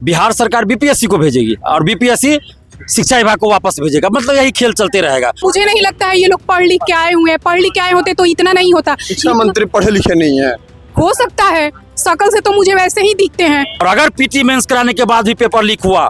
बिहार सरकार बीपीएससी को भेजेगी और बीपीएससी शिक्षा विभाग को वापस भेजेगा। मतलब यही खेल चलते रहेगा। मुझे नहीं लगता है ये लोग पढ़ लिख के आए हुए हैं। पढ़ लिख के आए होते तो इतना नहीं होता। शिक्षा मंत्री पढ़े लिखे नहीं है। हो सकता है, शकल से तो मुझे वैसे ही दिखते हैं। और अगर पीटी मेंस कराने के बाद भी पेपर लीक हुआ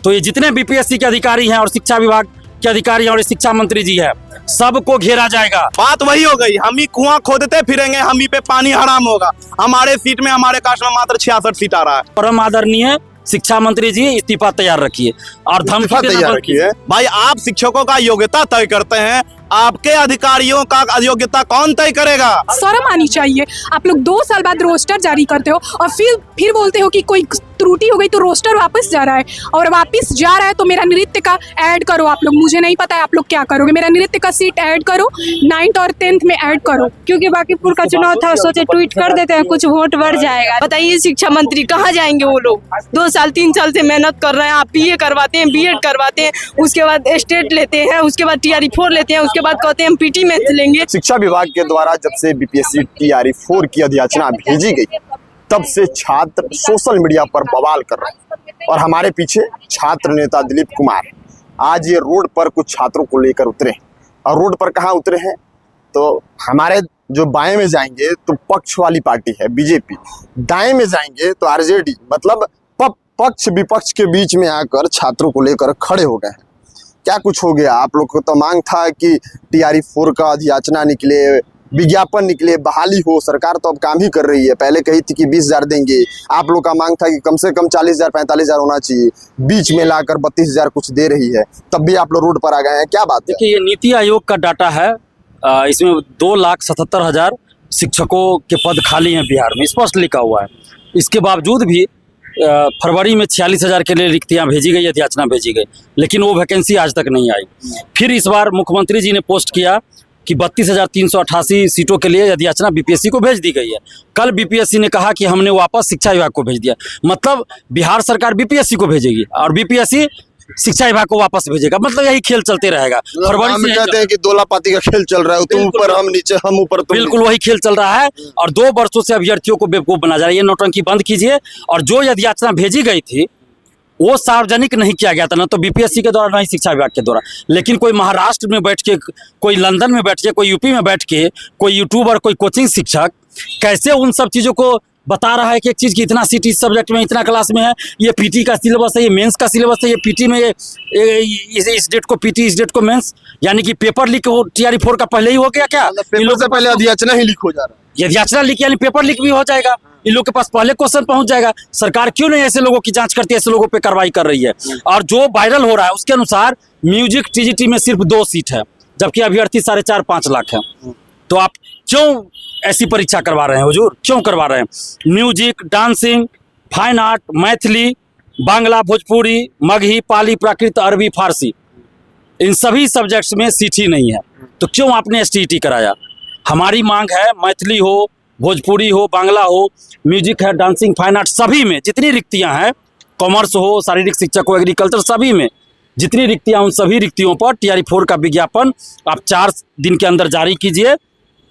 तो ये जितने बीपीएससी के अधिकारी हैं और शिक्षा विभाग के अधिकारी हैं और शिक्षा मंत्री जी है, सबको घेरा जाएगा। बात वही हो गई, हम ही कुआं खोदते फिरेंगे, हम ही पे पानी हराम होगा। हमारे सीट में, हमारे कास्ट में मात्र 66 सीट आ रहा है। परम आदरणीय शिक्षा मंत्री जी इस्तीफा तैयार रखिए और धमकी तैयार रखिए। भाई आप शिक्षकों का योग्यता तय करते हैं, आपके अधिकारियों का अयोग्यता कौन तय करेगा? शर्म आनी चाहिए। आप लोग 2 साल बाद रोस्टर जारी करते हो और फिर बोलते हो कि कोई त्रुटि हो गई तो रोस्टर वापस जा रहा है, और वापस जा रहा है तो मेरा नृत्य का ऐड करो आप लोग। मुझे नहीं पता है आप लोग क्या करोगे। मेरा नृत्य का सीट ऐड करो, 9th और 10th में ऐड करो। क्योंकि बांकीपुर का चुनाव था, सोचे ट्वीट कर देते हैं, कुछ वोट बढ़ जाएगा। बताइए शिक्षा मंत्री कहाँ जाएंगे वो लोग? 2 साल 3 साल से मेहनत कर रहे हैं। आप पीए करवाते हैं, बीएड करवाते हैं, उसके बाद स्टेट लेते हैं, उसके बाद TRE 4 लेते हैं, उसके बाद कहते हैं हम पीटी मेंस लेंगे। शिक्षा विभाग के द्वारा जब से बीपीएससी TRE 4 की अधियाचना भेजी गई तब से छात्र सोशल मीडिया पर बवाल कर रहे हैं और हमारे पीछे छात्र नेता दिलीप कुमार आज ये रोड पर कुछ छात्रों को लेकर उतरे हैं। और रोड पर कहाँ उतरे हैं तो हमारे जो बाएं में जाएंगे तो पक्ष वाली पार्टी है बीजेपी, दाएं में जाएंगे तो आरजेडी, मतलब पक्ष विपक्ष के बीच में आकर छात्रों को लेकर खड़े हो गए हैं। क्या कुछ हो गया? आप लोग को तो मांग था कि TRE 4 का अधियाचना निकले, विज्ञापन निकले, बहाली हो। सरकार तो अब काम ही कर रही है। पहले कही थी कि 20,000 देंगे, आप लोग का मांग था कि कम से कम 40,000 45,000 होना चाहिए, बीच में लाकर 32,000 कुछ दे रही है, तब भी आप लोग रोड पर आ गए हैं। क्या बात है? देखिए, ये नीति आयोग का डाटा है, इसमें 2,77,000 शिक्षकों के पद खाली हैं बिहार में, स्पष्ट लिखा हुआ है। इसके बावजूद भी फरवरी में 46,000 के लिए रिक्तियां भेजी गई, अधियाचना भेजी गई, लेकिन वो वैकेंसी आज तक नहीं आई। फिर इस बार मुख्यमंत्री जी ने पोस्ट किया कि 32,388 सीटों के लिए अधियाचना बीपीएससी को भेज दी गई है। कल बीपीएससी ने कहा कि हमने वापस शिक्षा विभाग को भेज दिया। मतलब बिहार सरकार बीपीएससी को भेजेगी और बीपीएससी शिक्षा विभाग को वापस भेजेगा। मतलब यही खेल चलते रहेगा। फरवरी से कहते हैं कि दोलापाती का खेल चल रहा है, तुम ऊपर हम नीचे, हम ऊपर तुम। बिल्कुल वही खेल चल रहा है और 2 वर्षों से अभ्यर्थियों को बेवकूफ बना जा रहा है। ये नौटंकी बंद कीजिए। और जो अधियाचना भेजी गई थी वो सार्वजनिक नहीं किया गया था, ना तो बीपीएससी के द्वारा, ना ही शिक्षा विभाग के द्वारा। लेकिन कोई महाराष्ट्र में बैठ के, कोई लंदन में बैठ के, कोई यूपी में बैठ के, कोई यूट्यूबर, कोई कोचिंग शिक्षक कैसे उन सब चीज़ों को बता रहा है कि एक चीज़ की इतना सीट इस सब्जेक्ट में, इतना क्लास में है, ये पीटी का सिलेबस है, ये मेंस का सिलेबस है, ये पीटी में इस डेट को पीटी, इस डेट को मेंस। यानी कि पेपर लीक TRE 4 का पहले ही हो गया क्या? इन लोगों से पहले अधियाचना ही लीक हो जा रहा है। ये अधियाचना लीक यानी पेपर लीक भी हो जाएगा। इन लोगों के पास पहले क्वेश्चन पहुंच जाएगा। सरकार क्यों नहीं ऐसे लोगों की जांच करती है, ऐसे लोगों पे कार्रवाई कर रही है? और जो वायरल हो रहा है उसके अनुसार म्यूजिक TGT में सिर्फ 2 सीट है, जबकि अभ्यर्थी 4.5-5 लाख है। तो आप क्यों ऐसी परीक्षा करवा रहे हैं हुजूर? क्यों करवा रहे हैं? Music, dancing, fine art, Maithili, Bangla, Bhojpuri, Magahi, Pali, Prakrit, Arabi, Farsi, इन सभी सब्जेक्ट्स में सीट ही नहीं है। तो क्यों आपने STET कराया? हमारी मांग है मैथिली हो, भोजपुरी हो, बांग्ला हो, म्यूजिक है, डांसिंग, फाइन आर्ट, सभी में जितनी रिक्तियां हैं, कॉमर्स हो, शारीरिक शिक्षक हो, एग्रीकल्चर, सभी में जितनी रिक्तियां, उन सभी रिक्तियों पर TRE 4 का विज्ञापन आप 4 दिन के अंदर जारी कीजिए,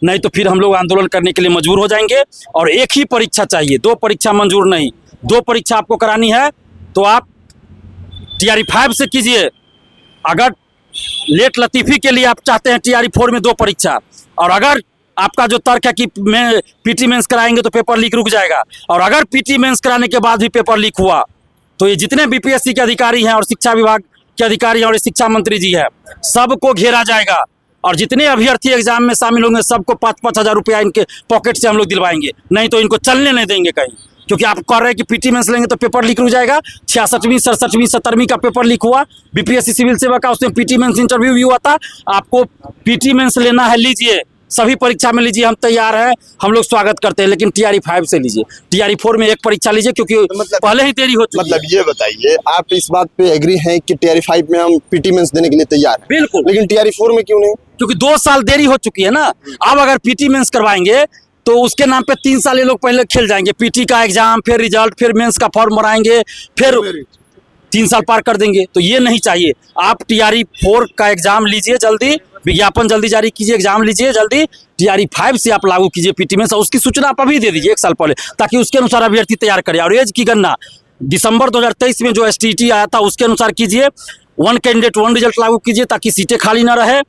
नहीं तो फिर हम लोग आंदोलन करने के लिए मजबूर हो जाएंगे। और एक ही परीक्षा चाहिए, 2 परीक्षा मंजूर नहीं। 2 परीक्षा आपको करानी है तो आप TRE 5 से कीजिए। अगर लेट लतीफ़ी के लिए आप चाहते हैं TRE 4 में 2 परीक्षा, और अगर आपका जो तर्क है कि मैं पीटी मेंस कराएंगे तो पेपर लीक रुक जाएगा, और अगर पीटी मेंस कराने के बाद भी पेपर लीक हुआ तो ये जितने बीपीएससी के अधिकारी हैं और शिक्षा विभाग के अधिकारी हैं और शिक्षा मंत्री जी है, सबको घेरा जाएगा। और जितने अभ्यर्थी एग्जाम में शामिल होंगे सबको 5-5 हज़ार रुपया इनके पॉकेट से हम लोग दिलवाएंगे, नहीं तो इनको चलने नहीं देंगे कहीं। क्योंकि आप कह रहे हैं कि पीटी मेंस लेंगे तो पेपर लीक रुक जाएगा। 66वीं 67वीं 70वीं का पेपर लीक हुआ बीपीएससी सिविल सेवा का, उसमें पीटी मेंस इंटरव्यू भी हुआ था। आपको पीटी मेंस लेना है, लीजिए, सभी परीक्षा में लीजिए, हम तैयार हैं, हम लोग स्वागत करते हैं। लेकिन TRE 5 से लीजिए, TRE 4 में 1 परीक्षा लीजिए, क्योंकि मतलब पहले ही देरी हो चुकी है। मतलब ये बताइए, आप इस बात पे एग्री हैं कि TRE 5 में हम पीटी मेंस देने के लिए तैयार हैं? बिल्कुल। लेकिन TRE 4 में क्यों नहीं? क्योंकि 2 साल देरी हो चुकी है ना। अब अगर पीटी मेंस करवाएंगे तो उसके नाम पे 3 साल ये लोग पहले खेल जाएंगे। पीटी का एग्जाम, फिर रिजल्ट, फिर मेंस का फॉर्म भराएंगे, फिर 3 साल पार कर देंगे। तो ये नहीं चाहिए। आप TRE 4 का एग्जाम लीजिए जल्दी, विज्ञापन जल्दी जारी कीजिए, एग्जाम लीजिए जल्दी, TRE 5 से आप लागू कीजिए पीटी में। उसकी सूचना आप अभी दे दीजिए 1 साल पहले, ताकि उसके अनुसार अभ्यर्थी तैयार करे। और एज की गणना दिसंबर 2023 में जो STT आया था उसके अनुसार कीजिए, 1 कैंडिडेट 1 रिजल्ट लागू कीजिए ताकि सीटें खाली ना रहे,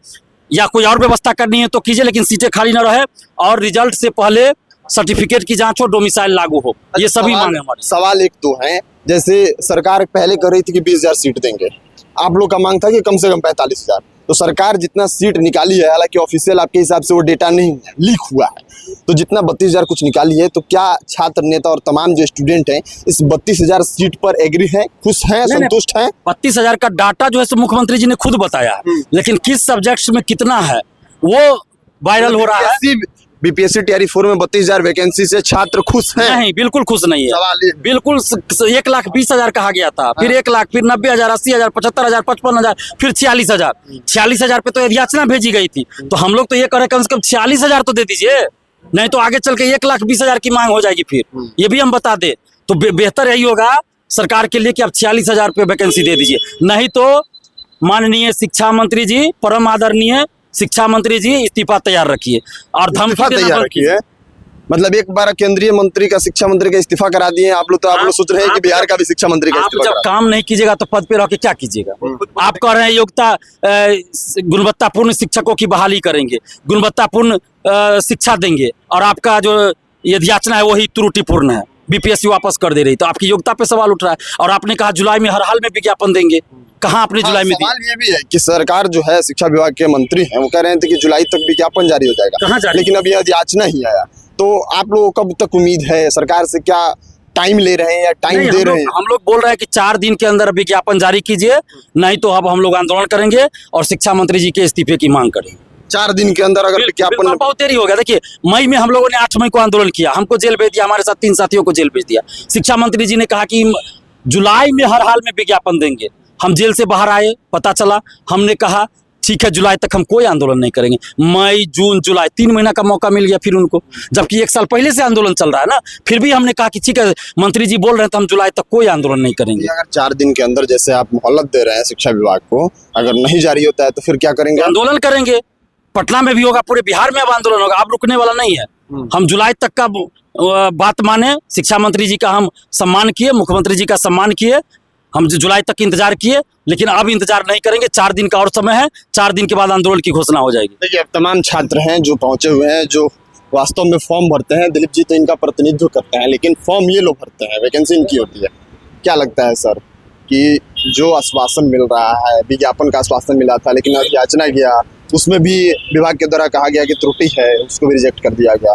या कोई और व्यवस्था करनी है तो कीजिए लेकिन सीटें खाली ना रहे, और रिजल्ट से पहले सर्टिफिकेट की जांच हो, डोमिसाइल लागू हो। ये सभी मांगे हमारे। सवाल एक तो है, जैसे सरकार पहले कर रही थी कि 20,000 सीट देंगे, आप लोग का मांग था कि कम से कम 45,000। तो सरकार जितना सीट निकाली है, हालांकि ऑफिशियल आपके हिसाब से वो डेटा नहीं है, लीक हुआ है, तो जितना 32,000 कुछ निकाली है, तो क्या छात्र नेता और तमाम जो स्टूडेंट हैं इस 32,000 सीट पर एग्री हैं, खुश हैं, संतुष्ट हैं? 32,000 का डाटा जो है सो मुख्यमंत्री जी ने खुद बताया है, लेकिन किस सब्जेक्ट्स में कितना है वो वायरल हो रहा है। बीपीएससी टीआरई 4 में 32,000 वैकेंसी से छात्र खुश हैं? नहीं, बिल्कुल खुश नहीं है। सवाल ये बिल्कुल 1,20,000 कहा गया था, फिर 1 लाख, फिर 90,000, 80,000, 75,000, 55,000, फिर 46,000। 46,000 पे तो याचना भेजी गई थी, तो हम लोग तो ये कह रहे कम से कम 46,000 तो दे दीजिए, नहीं तो आगे चल के 1,20,000 की मांग हो जाएगी। फिर ये भी हम बता दे तो बेहतर यही होगा सरकार के लिए कि आप 46,000 पे वैकेंसी दे दीजिए, नहीं तो माननीय शिक्षा मंत्री जी, परम आदरणीय शिक्षा मंत्री जी, इस्तीफा तैयार रखिए और धमकी तैयार रखिए। मतलब एक बार केंद्रीय मंत्री का, शिक्षा मंत्री का इस्तीफा करा दिए आप लोग, तो आप लोग सोच रहे हैं कि बिहार का भी शिक्षा मंत्री का इस्तीफा। जब काम नहीं कीजिएगा तो पद पे रह के क्या कीजिएगा? आप कह रहे हैं योग्यता गुणवत्तापूर्ण शिक्षकों की बहाली करेंगे, गुणवत्तापूर्ण शिक्षा देंगे, और आपका जो ये याचना है वही त्रुटिपूर्ण है, बीपीएससी वापस कर दे रही, तो आपकी योग्यता पे सवाल उठ रहा है। और आपने कहा जुलाई में हर हाल में विज्ञापन देंगे, कहाँ आपने जुलाई में दिया? सवाल ये भी है कि सरकार जो है, शिक्षा विभाग के मंत्री हैं, वो कह रहे थे कि जुलाई तक विज्ञापन जारी हो जाएगा, कहाँ जारी? लेकिन अभी याचना ही आया। तो आप लोगों को कब तक उम्मीद है? सरकार से क्या टाइम ले रहे हैं या टाइम दे रहे हैं? हम लोग बोल रहे हैं कि 4 दिन के अंदर विज्ञापन जारी कीजिए, नहीं तो अब हम लोग आंदोलन करेंगे और शिक्षा मंत्री जी के इस्तीफे की मांग करेंगे। 4 दिन के अंदर अगर विज्ञापन, बहुत देरी हो गया। देखिए, मई में हम लोगों ने 8 मई को आंदोलन किया, हमको जेल भेज दिया, हमारे साथ 3 साथियों को जेल भेज दिया। शिक्षा मंत्री जी ने कहा कि जुलाई में हर हाल में विज्ञापन देंगे। हम जेल से बाहर आए, पता चला, हमने कहा ठीक है जुलाई तक हम कोई आंदोलन नहीं करेंगे। मई, जून, जुलाई 3 महीना का मौका मिल गया फिर उनको, जबकि 1 साल पहले से आंदोलन चल रहा है ना। फिर भी हमने कहा कि ठीक है मंत्री जी बोल रहे हैं तो हम जुलाई तक कोई आंदोलन नहीं करेंगे। अगर 4 दिन के अंदर जैसे आप मोहलत दे रहे हैं शिक्षा विभाग को, अगर नहीं जारी होता है तो फिर क्या करेंगे? आंदोलन करेंगे, पटना में भी होगा, पूरे बिहार में अब आंदोलन होगा, अब रुकने वाला नहीं है। हम जुलाई तक का बात माने, शिक्षा मंत्री जी का हम सम्मान किए, मुख्यमंत्री जी का सम्मान किए, हम जुलाई तक इंतजार किए, लेकिन अब इंतजार नहीं करेंगे। 4 दिन का और समय है, 4 दिन के बाद आंदोलन की घोषणा हो जाएगी। देखिए, अब तमाम छात्र हैं जो पहुंचे हुए हैं, जो वास्तव में फॉर्म भरते हैं। दिलीप जी तो इनका प्रतिनिधित्व करते हैं, लेकिन फॉर्म ये लोग भरते हैं, वैकेंसी इनकी होती है। क्या लगता है सर कि जो आश्वासन मिल रहा है, विज्ञापन का आश्वासन मिला था, लेकिन अब याचना गया, उसमें भी विभाग के द्वारा कहा गया कि त्रुटि है, उसको भी रिजेक्ट कर दिया गया।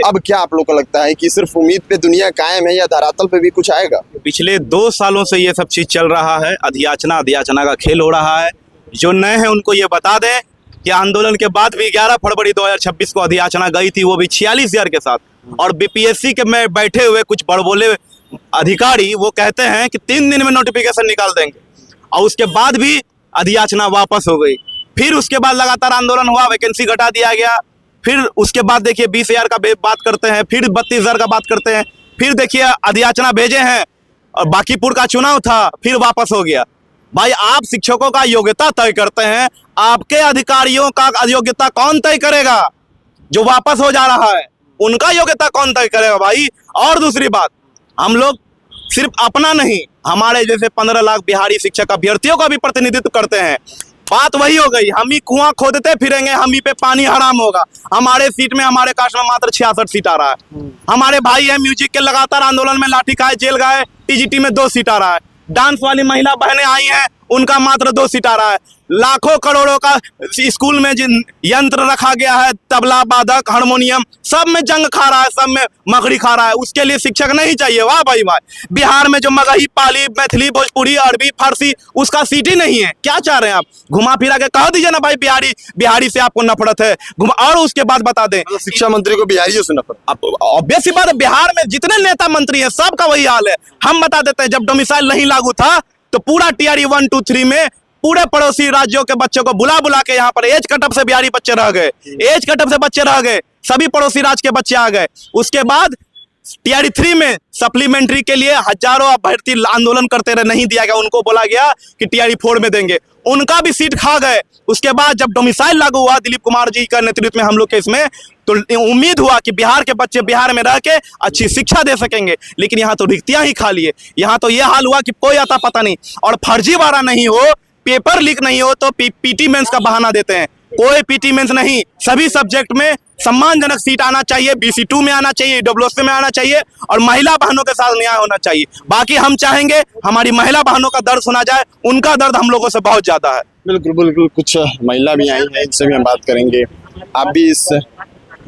अब क्या आप लोग को लगता है कि सिर्फ उम्मीद पे दुनिया कायम है या धरातल पे भी कुछ आएगा? पिछले 2 सालों से ये सब चीज चल रहा है, अध्याचना का खेल हो रहा है। जो नए हैं उनको ये बता दें कि आंदोलन के बाद भी 11 फरवरी 2026 को अध्याचना गई थी, वो भी 46,000 के साथ। और बीपीएससी के में बैठे हुए कुछ बड़बोले अधिकारी वो कहते हैं कि 3 दिन में नोटिफिकेशन निकाल देंगे, और उसके बाद भी अध्याचना वापस हो गई। फिर उसके बाद लगातार आंदोलन हुआ, वैकेंसी घटा दिया गया। फिर उसके बाद देखिए 20,000 का बात करते हैं, फिर 32,000 का बात करते हैं, फिर देखिए अध्याचना भेजे हैं, और बांकीपुर का चुनाव था, फिर वापस हो गया। भाई, आप शिक्षकों का योग्यता तय करते हैं, आपके अधिकारियों का योग्यता कौन तय करेगा? जो वापस हो जा रहा है उनका योग्यता कौन तय करेगा भाई? और दूसरी बात, हम लोग सिर्फ अपना नहीं, हमारे जैसे 15 लाख बिहारी शिक्षक अभ्यर्थियों का भी प्रतिनिधित्व करते हैं। बात वही हो गई, हम ही कुआं खोदते फिरेंगे, हम ही पे पानी हराम होगा। हमारे सीट में, हमारे कास्ट में मात्र 66 सीट आ रहा है। हमारे भाई है म्यूजिक के, लगातार आंदोलन में लाठी खाए, जेल गए, टीजीटी में 2 सीट आ रहा है। डांस वाली महिला बहनें आई हैं, उनका मात्र 2 सीट आ रहा है। लाखों करोड़ों का स्कूल में जिन यंत्र रखा गया है, तबला, बाधक, हारमोनियम, सब में जंग खा रहा है, सब में मकड़ी खा रहा है। उसके लिए शिक्षक नहीं चाहिए? वाह भाई वाह। बिहार में जो मगही, पाली, मैथिली, भोजपुरी, अरबी, फारसी, उसका सीट ही नहीं है। क्या चाह रहे हैं आप? घुमा फिरा के कह दीजिए ना भाई बिहारी से आपको नफरत है, और उसके बाद बता दें शिक्षा मंत्री को बिहारियों से नफरत। ऑब्वियस सी बात है, बिहार में जितने नेता मंत्री हैं सबका वही हाल है। हम बता देते हैं, जब डोमिसाइल नहीं लागू था तो पूरा टीआरई 1, 2, 3 में पूरे पड़ोसी राज्यों के बच्चों को बुला बुला के यहाँ पर एज कटअप से बिहारी बच्चे रह गए, एज कटअप से बच्चे रह गए, सभी पड़ोसी राज्य के बच्चे आ गए। उसके बाद टीआरई 3 में सप्लीमेंट्री के लिए हजारों अभ्यर्थी आंदोलन करते रहे, नहीं दिया गया। उनको बोला गया कि टीआरई 4 में देंगे, उनका भी सीट खा गए। उसके बाद जब डोमिसाइल लागू हुआ दिलीप कुमार जी का नेतृत्व में हम लोग के इसमें, तो उम्मीद हुआ कि बिहार के बच्चे बिहार में रह के अच्छी शिक्षा दे सकेंगे, लेकिन यहाँ तो रिक्तियां ही खाली है। यहाँ तो ये हाल हुआ कि कोई आता पता नहीं, और फर्जीवाड़ा नहीं हो, पेपर लीक नहीं हो तो पीटी मेंस का बहाना देते हैं। कोई पीटी मेंस नहीं, सभी सब्जेक्ट में सम्मानजनक सीट आना चाहिए, BC2 में आना चाहिए, WC में आना चाहिए, और महिला बहनों के साथ न्याय होना चाहिए। बाकी हम चाहेंगे हमारी महिला बहनों का दर्द सुना जाए, उनका दर्द हम लोगों से बहुत ज्यादा है। बिल्कुल बिल्कुल, कुछ महिला भी आई हैं, इनसे भी हम बात करेंगे। आप भी इस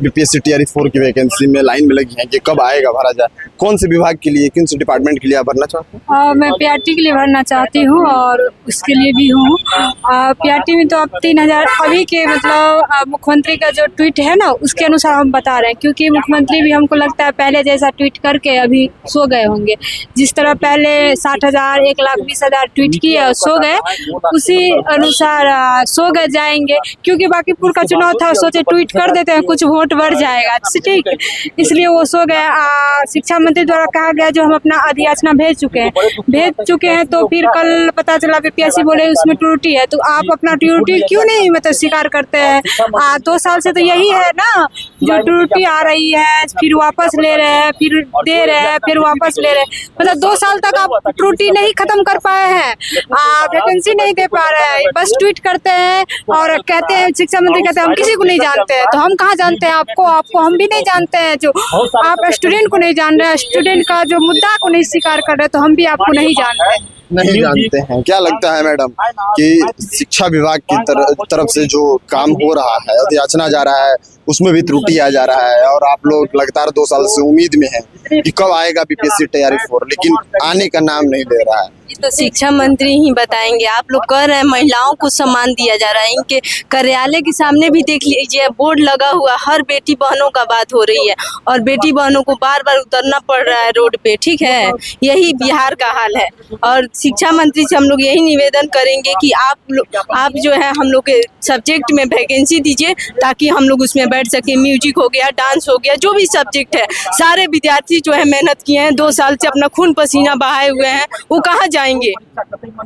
बीपीएससी टीआरई 4 की वैकेंसी में लाइन में लगी हैं कि कब आएगा, भरा जाए? कौन से विभाग के लिए, किन से डिपार्टमेंट के लिए आप भरना चाहते हैं? मैं पीआरटी के लिए भरना चाहती हूँ और उसके लिए भी हूँ। पीआरटी में तो अब 3000 अभी के मतलब मुख्यमंत्री का जो ट्वीट है ना, उसके अनुसार हम बता रहे हैं, क्योंकि मुख्यमंत्री भी हमको लगता है पहले जैसा ट्वीट करके अभी सो गए होंगे। जिस तरह पहले 60,000 1,20,000 ट्वीट किए सो गए, उसी अनुसार सो गए जाएंगे, क्योंकि बांकीपुर का चुनाव था, सोचे ट्वीट कर देते हैं कुछ वोट बढ़ जाएगा, ठीक, इसलिए वो सो गए। शिक्षा मंत्री द्वारा कहा गया जो हम अपना अधियाचना भेज चुके हैं, तो फिर कल पता चला बीपीएससी बोले उसमें त्रुटि है। तो आप अपना त्रुटि क्यों नहीं मतलब स्वीकार करते हैं? 2 साल से तो यही है ना, जो त्रुटि आ रही है फिर वापस ले रहे हैं, फिर दे रहे हैं, फिर वापस ले रहे हैं। मतलब 2 साल तक आप त्रुटि नहीं खत्म कर पाए हैं, वैकेंसी नहीं दे पा रहे हैं, बस ट्वीट करते हैं और कहते हैं, शिक्षा मंत्री कहते हैं हम किसी को नहीं जानते हैं। तो हम कहाँ जानते हैं आपको हम भी नहीं जानते हैं। जो आप स्टूडेंट को नहीं जान रहे, स्टूडेंट का जो मुद्दा को नहीं स्वीकार कर रहे, तो हम भी आपको नहीं जानते ये तो शिक्षा मंत्री ही बताएंगे। आप लोग कह रहे हैं महिलाओं को सम्मान दिया जा रहा है, इनके कार्यालय के सामने भी देख लीजिए, बोर्ड लगा हुआ, हर बेटी बहनों का बात हो रही है, और बेटी बहनों को बार बार उतरना पड़ रहा है रोड पे, ठीक है, यही बिहार का हाल है। और शिक्षा मंत्री से हम लोग यही निवेदन करेंगे कि आप जो है हम लोग के सब्जेक्ट में वैकेंसी दीजिए, ताकि हम लोग उसमें बैठ सके। म्यूजिक हो गया, डांस हो गया, जो भी सब्जेक्ट है, सारे विद्यार्थी जो है मेहनत किए हैं, 2 साल से अपना खून पसीना बहाए हुए हैं, वो कहाँ जाएंगे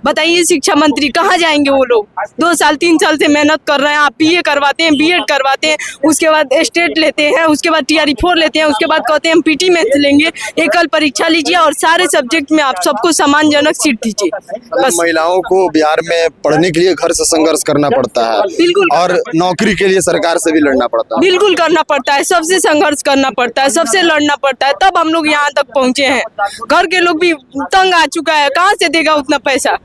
बताइए? शिक्षा मंत्री कहाँ जाएंगे वो लोग? 2 साल 3 साल से मेहनत कर रहे हैं। आप BA करवाते हैं, BEd करवाते हैं, उसके बाद स्टेट लेते हैं, उसके बाद टीआरई 4 लेते हैं, उसके बाद कहते हैं हम PT मेंस लेंगे। एकल परीक्षा लीजिए और सारे सब्जेक्ट में आप सबको सम्मानजनक सीट दीजिए। बस महिलाओं को बिहार में पढ़ने के लिए घर से संघर्ष करना पड़ता है, बिल्कुल, और नौकरी के लिए सरकार से भी लड़ना पड़ता है। बिल्कुल करना पड़ता है, सबसे संघर्ष करना पड़ता है, सबसे लड़ना पड़ता है, तब हम लोग यहाँ तक पहुँचे हैं। घर के लोग भी तंग आ चुका है, कहाँ से देगा उतना पैसा?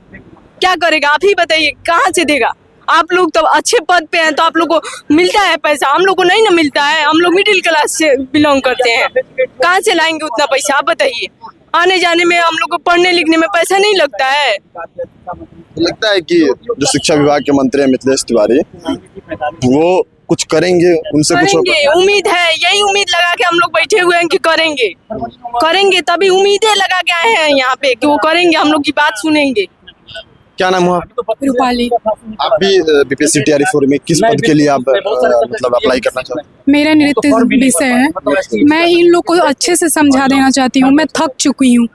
क्या करेगा आप ही बताइए, कहाँ से देगा? आप लोग तो अच्छे पद पे हैं, तो आप लोग को मिलता है पैसा, हम लोग को नहीं ना मिलता है। हम लोग मिडिल क्लास से बिलोंग करते हैं, कहाँ से लाएंगे उतना पैसा? आप बताइए। आने जाने में हम लोग को, पढ़ने लिखने में पैसा नहीं लगता है। लगता है कि जो शिक्षा विभाग के मंत्री हैं मिथिलेश तिवारी, वो कुछ करेंगे, उनसे कुछ करेंगे, उम्मीद है, यही उम्मीद लगा के हम लोग बैठे हुए हैं कि करेंगे, तभी उम्मीदें लगा के आए हैं यहाँ पे कि वो करेंगे, हम लोग की बात सुनेंगे। क्या नाम हुआ? रूपाली। आप भी बीपीएससी टीआरई 4 में किस पद के लिए आप मतलब अप्लाई करना चाहते हैं? मेरा नृत्य विषय है। मैं इन लोग को अच्छे से समझा देना चाहती हूँ, मैं थक चुकी हूँ।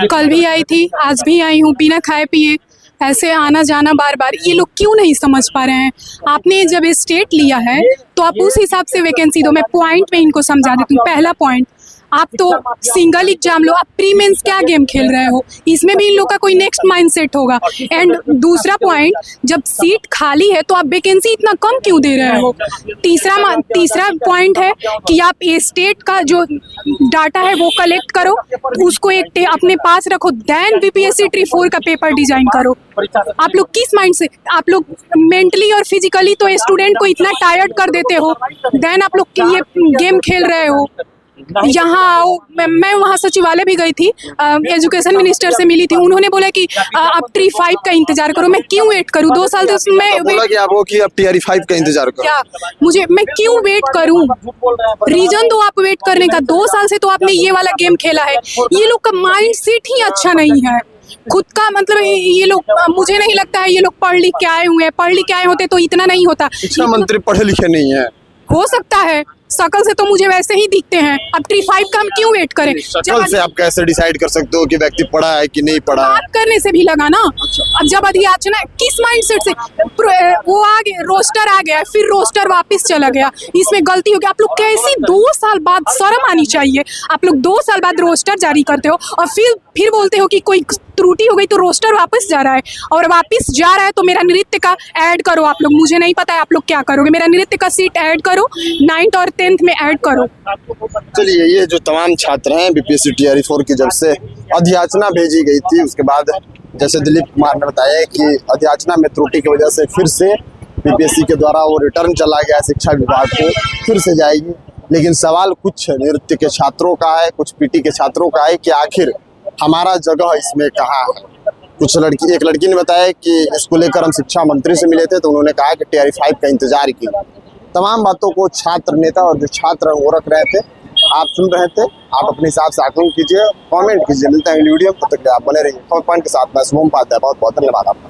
कल भी आई थी, आज भी आई हूँ, बिना खाए पिए ऐसे आना जाना बार बार। ये लोग क्यों नहीं समझ पा रहे हैं? आपने जब स्टेट लिया है तो आप उस हिसाब से वैकेंसी दो। मैं पॉइंट में इनको समझा देती हूँ। पहला पॉइंट, आप तो सिंगल एग्जाम लो, आप प्री मेंस क्या गेम खेल रहे हो? इसमें भी इन लोग का कोई नेक्स्ट माइंडसेट होगा। एंड दूसरा पॉइंट, जब सीट खाली है तो आप वैकेंसी इतना कम क्यों दे रहे हो? तीसरा पॉइंट है कि आप ये स्टेट का जो डाटा है वो कलेक्ट करो, उसको एक अपने पास रखो, देन बीपीएससी टी 4 का पेपर डिजाइन करो। आप लोग किस माइंड से, आप लोग मेंटली और फिजिकली तो स्टूडेंट को इतना टायर्ड कर देते हो, देन आप लोग ये गेम खेल रहे हो। यहाँ आओ, मैं वहाँ सचिवालय भी गई थी, एजुकेशन मिनिस्टर से मिली थी, उन्होंने बोला कि आप टी 5 का इंतजार करो। मैं क्यों वेट करूँ? 2 साल से मैं बोला कि आपको कि आप टीआरई 5 का इंतजार करो। क्या मैं क्यों वेट करूँ? रीजन दो आप वेट करने का। 2 साल से तो आपने ये वाला गेम खेला है। ये लोग का माइंड सेट ही अच्छा नहीं है खुद का। मतलब ये लोग, मुझे नहीं लगता है ये लोग पढ़ लिख के आए हुए हैं। पढ़ लिख के आए होते तो इतना नहीं होता। शिक्षा मंत्री पढ़े लिखे नहीं है। हो सकता है, शकल से तो मुझे वैसे ही दिखते हैं। अब T5 का हम क्यों वेट करें? शक्ल से आप कैसे डिसाइड कर सकते हो कि व्यक्ति पढ़ा है कि नहीं पढ़ा है? बात करने से भी लगा ना। अब जब अधियाचना किस माइंडसेट से वो आ गया, रोस्टर आ गया, फिर रोस्टर वापस चला गया, इसमें गलती हो गई। आप लोग कैसी 2 साल बाद, शर्म आनी चाहिए। आप लोग 2 साल बाद रोस्टर जारी करते हो और फिर बोलते हो कि कोई त्रुटि हो गई तो रोस्टर वापस जा रहा है, और वापस जा रहा है तो मेरा नृत्य का ऐड करो। आप लोग, मुझे नहीं पता है आप लोग क्या करोगे, मेरा नृत्य का सीट ऐड करो, 9th और 10th में ऐड करो। चलिए, ये जो तमाम छात्र हैं बीपीएससी टीआरई 4 की जब से अधियाचना भेजी गई थी, उसके बाद जैसे दिलीप कुमार ने बताया कि अधियाचना में त्रुटि की वजह से फिर से बीपीएससी के द्वारा वो रिटर्न चला गया शिक्षा विभाग को, फिर से जाएगी। लेकिन सवाल कुछ नृत्य के छात्रों का है, कुछ पीटी के छात्रों का है कि आखिर हमारा जगह इसमें कहाँ है। एक लड़की ने बताया कि इसको लेकर हम शिक्षा मंत्री से मिले थे तो उन्होंने कहा कि टीआरई 5 का इंतजार कीजिए। तमाम बातों को छात्र नेता और जो छात्र हैं वो रख रहे थे, आप सुन रहे थे। आप अपने हिसाब से आकलन कीजिए, कमेंट कीजिए। मिलते हैं अगली वीडियो में, तब तक आप बने रहिए खबर पॉइंट के साथ। मैं शुभम उपाध्याय, बहुत बहुत धन्यवाद आपका।